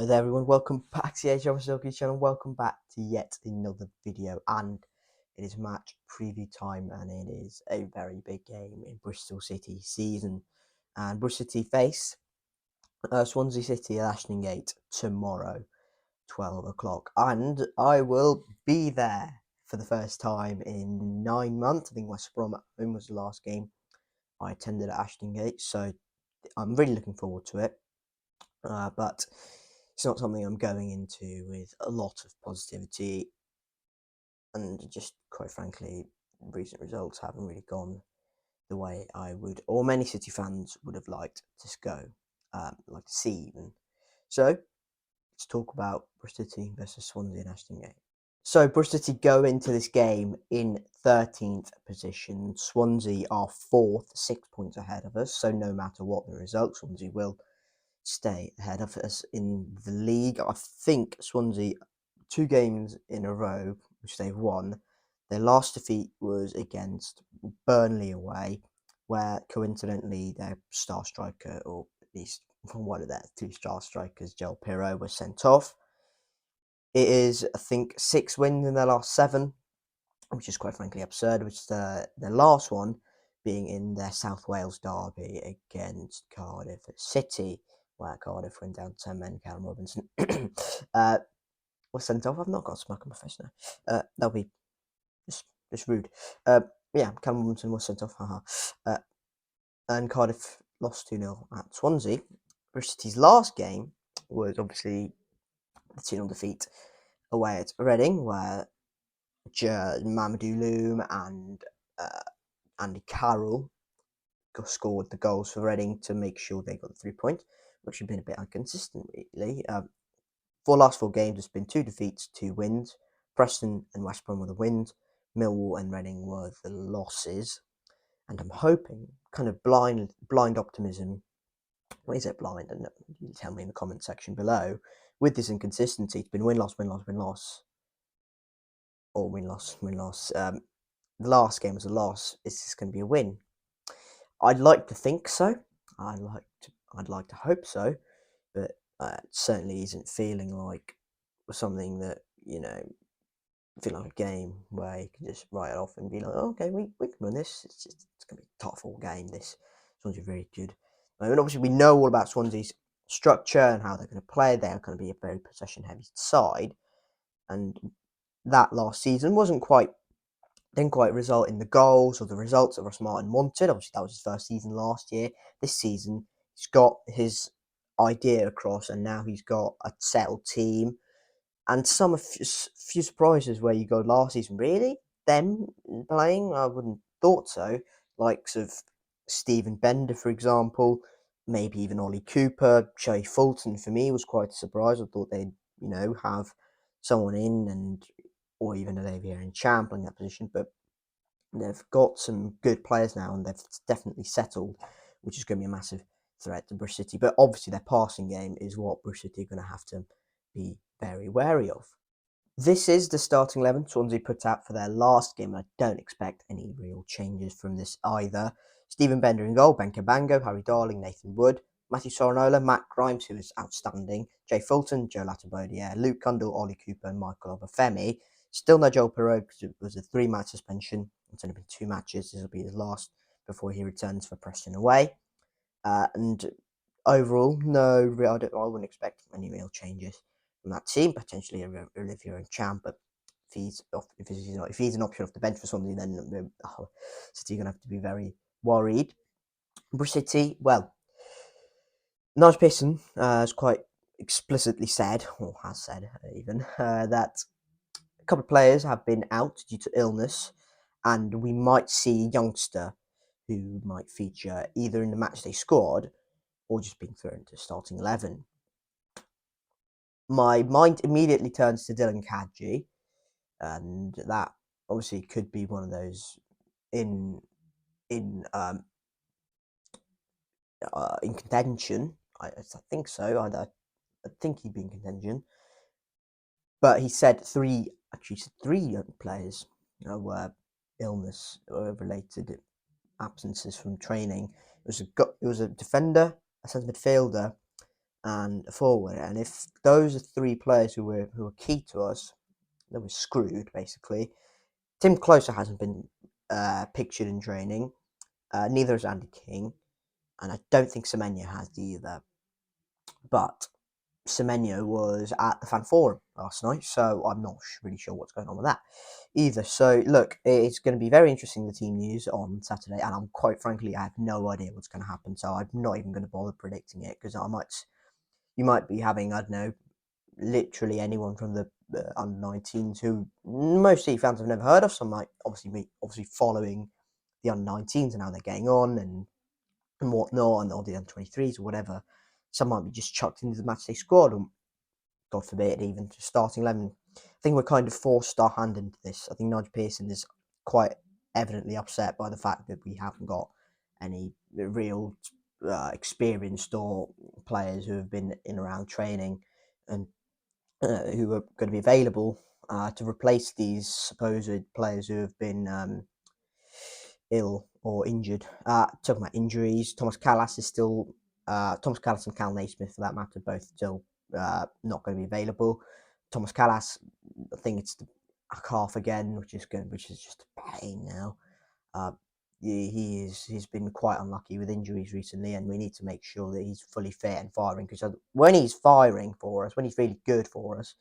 Hello there everyone, welcome back to the Age of Silky channel, welcome back to yet another video, and it is match preview time, and it is a very big game in Bristol City season, and Bristol City face Swansea City at Ashton Gate tomorrow, 12 o'clock, and I will be there for the first time in 9 months. I think West Brom at home was the last game I attended at Ashton Gate, so I'm really looking forward to it. But it's not something I'm going into with a lot of positivity, and just quite frankly, recent results haven't really gone the way I would, or many City fans would have liked to go, like to see even. So let's talk about Bristol City versus Swansea and Ashton Gate. So Bristol City go into this game in 13th position. Swansea are 4th, 6 points ahead of us. So no matter what the result, Swansea will stay ahead of us in the league. I think Swansea, 2 games in a row, which they've won. Their last defeat was against Burnley away, where coincidentally their star striker, or at least one of their 2 star strikers, Joel Pirro, was sent off. It is, I think, 6 wins in their last 7, which is quite frankly absurd, which is their last one being in their South Wales derby against Cardiff City, where Cardiff went down to 10 men. Callum Robinson was sent off. I've not got a smack on my face now. That'll be just rude. Yeah, Callum Robinson was sent off. And Cardiff lost 2-0 at Swansea. Bristol City's last game was obviously the 2-0 defeat away at Reading, where Mamadou Loom and Andy Carroll scored the goals for Reading to make sure they got the 3 points, which have been a bit inconsistent, really. For the last 4 games, it's been 2 defeats, 2 wins. Preston and West Brom were the wins. Millwall and Reading were the losses. And I'm hoping, kind of blind optimism. What is it, blind? And you tell me in the comment section below. With this inconsistency, it's been win loss, or win loss. The last game was a loss. Is this going to be a win? I'd like to think so. I'd like to hope so, but it certainly isn't feeling like something that, feel like a game where you can just write it off and be like, oh, okay, we can win this. It's going to be a tough all game. This Swansea very good. And obviously we know all about Swansea's structure and how they're going to play. They are going to be a very possession heavy side, and that last season didn't quite result in the goals or the results that Ross Martin wanted. Obviously, that was his first season last year. This season, he's got his idea across, and now he's got a settled team. And a few surprises where you go last season. Really? Them playing? I wouldn't thought so. Likes of Stephen Bender, for example. Maybe even Ollie Cooper. Jay Fulton, for me, was quite a surprise. I thought they'd, have someone in, or even Olivier Nchamp playing that position. But they've got some good players now, and they've definitely settled, which is going to be a massive threat to Bristol City. But obviously, their passing game is what Bristol City are going to have to be very wary of. This is the starting 11 Swansea put out for their last game, and I don't expect any real changes from this either. Stephen Bender in goal, Ben Cabango, Harry Darling, Nathan Wood, Matthew Sorinola, Matt Grimes, who is outstanding, Jay Fulton, Joe Latabodiere, Luke Cundle, Ollie Cooper, and Michael Obafemi. Still no Joel Pirro because it was a 3-match suspension. It's only been 2 matches. This will be his last before he returns for Preston away. And overall, no, I wouldn't expect any real changes from that team. Potentially Olivier Nchamp, but if he's an option off the bench for something, then City are going to have to be very worried. Bristol City, well, Nigel Pearson has quite explicitly said, or has said even, that a couple of players have been out due to illness, and we might see a youngster who might feature either in the matchday squad or just being thrown to starting 11. My mind immediately turns to Dylan Kadji, and that obviously could be one of those in contention. I think so. I think he'd be in contention. But he said three young players were illness related absences from training. It was a defender, a centre midfielder, and a forward. And if those are three players who are key to us, then we're screwed basically. Tim Closer hasn't been pictured in training. Neither has Andy King, and I don't think Semenyo has either. But Semenyo was at the Fan Forum last night, so I'm not really sure what's going on with that either. So look, it's going to be very interesting, the team news on Saturday, and I'm quite frankly, I have no idea what's going to happen, so I'm not even going to bother predicting it, because you might be having, I don't know, literally anyone from the under-19s who most City fans have never heard of. Some might obviously following the under-19s and how they're getting on and whatnot, and all the under-23s or whatever. Some might be just chucked into the matchday squad, and God forbid, even to starting 11. I think we're kind of forced our hand into this. I think Nigel Pearson is quite evidently upset by the fact that we haven't got any real experienced or players who have been in around training and who are going to be available to replace these supposed players who have been ill or injured. Talking about injuries, Thomas Callas and Cal Naismith, for that matter, both still not going to be available. Thomas Callas, I think it's the calf again, which is just a pain now. He's been quite unlucky with injuries recently, and we need to make sure that he's fully fit and firing, because when he's firing for us, when he's really good for us,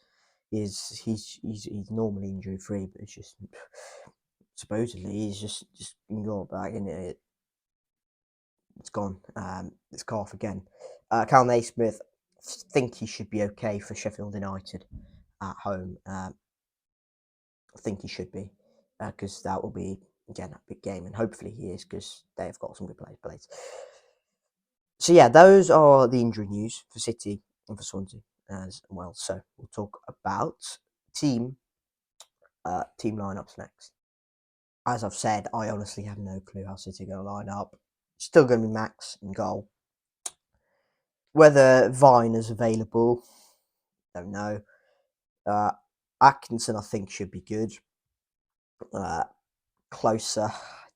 he's normally injury free, but it's just supposedly he's just got back in it. It's gone. It's calf again. Cal Naismith, think he should be okay for Sheffield United at home. I think he should be, because that will be, again, a big game, and hopefully he is, because they've got some good players. So yeah, those are the injury news for City and for Swansea as well. So we'll talk about team lineups next. As I've said, I honestly have no clue how City are going to line up. Still going to be Max in goal. Whether Vine is available, don't know. Atkinson, I think, should be good. Closer,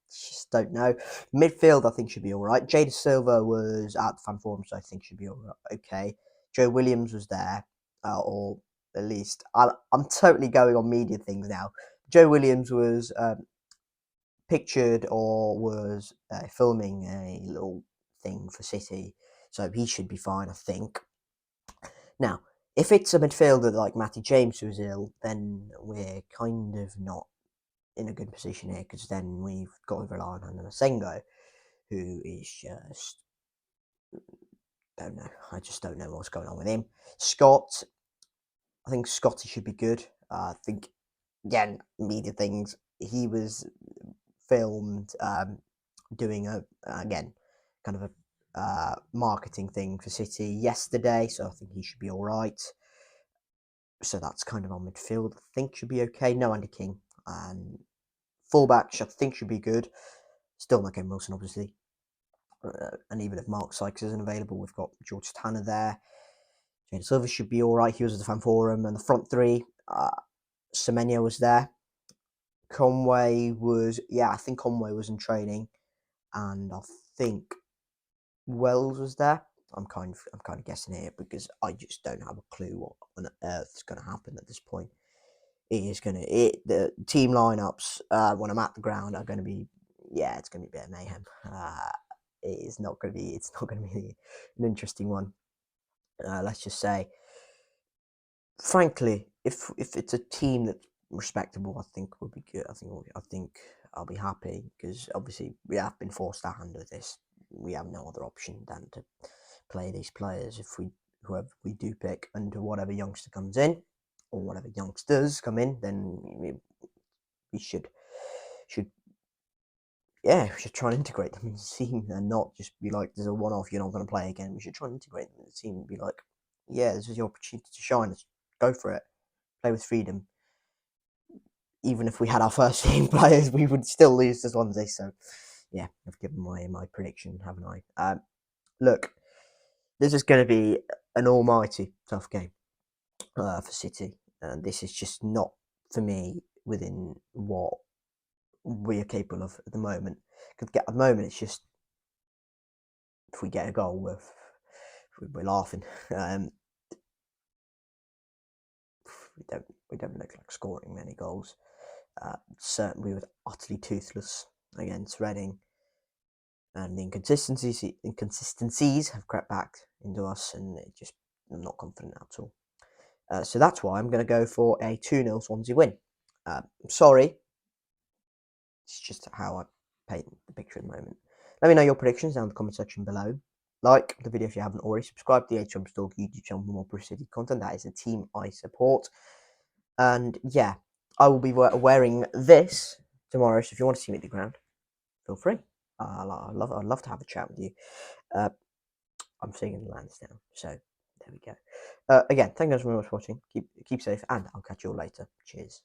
just don't know. Midfield, I think, should be all right. Jada Silva was at the Fan Forum, so I think should be all right. Okay. Joe Williams was there, or at least I'm totally going on media things now. Joe Williams was pictured or was filming a little thing for City, so he should be fine, I think. Now, if it's a midfielder like Matty James who's ill, then we're kind of not in a good position here, because then we've got to rely on Hannah Sengo, who is just, don't know. I just don't know what's going on with him. Scott, I think Scotty should be good. I think, again, media things, he was filmed doing again, kind of a marketing thing for City yesterday, so I think he should be all right. So that's kind of on midfield. I think should be okay. No Andy King. Fullbacks, I think, should be good. Still not Ken Wilson, obviously. And even if Mark Sykes isn't available, we've got George Tanner there. Jane Silver should be all right. He was at the Fan Forum. And the front three, Semenyo was there. Conway was, I think Conway was in training. And I think Wells was there. I'm kind of guessing here, because I just don't have a clue what on earth is going to happen at this point. The team lineups when I'm at the ground are going to be, it's going to be a bit of mayhem. It's not going to be an interesting one. Let's just say, frankly, if it's a team that's respectable, I think will be good. I think I'll be happy, because obviously we have been forced our hand with this. We have no other option than to play these players whoever we do pick, and whatever youngster comes in, or whatever youngsters come in, then we should try and integrate them in the team, and not just be like, there's a one-off, you're not going to play again. We should try and integrate them in the team and be like, this is your opportunity to shine. Let's go for it. Play with freedom. Even if we had our first team players, we would still lose to Swansea. So, I've given my prediction, haven't I? Look, this is going to be an almighty tough game for City. And this is just not, for me, within what we are capable of at the moment. Because at the moment, it's just, if we get a goal, we're laughing. We don't look like scoring many goals. Certainly, we were utterly toothless against Reading, and the inconsistencies have crept back into us, and I'm not confident at all. So that's why I'm going to go for a 2-0 Swansea win. Sorry, it's just how I paint the picture at the moment. Let me know your predictions down in the comment section below. Like the video if you haven't already. Subscribe to the HM Store YouTube channel for more Bristol City content. That is a team I support. And yeah, I will be wearing this tomorrow. So if you want to see me at the ground, feel free. I'd love to have a chat with you. I'm seeing in Lansdowne. So there we go. Again, thank you guys very much for watching. Keep safe, and I'll catch you all later. Cheers.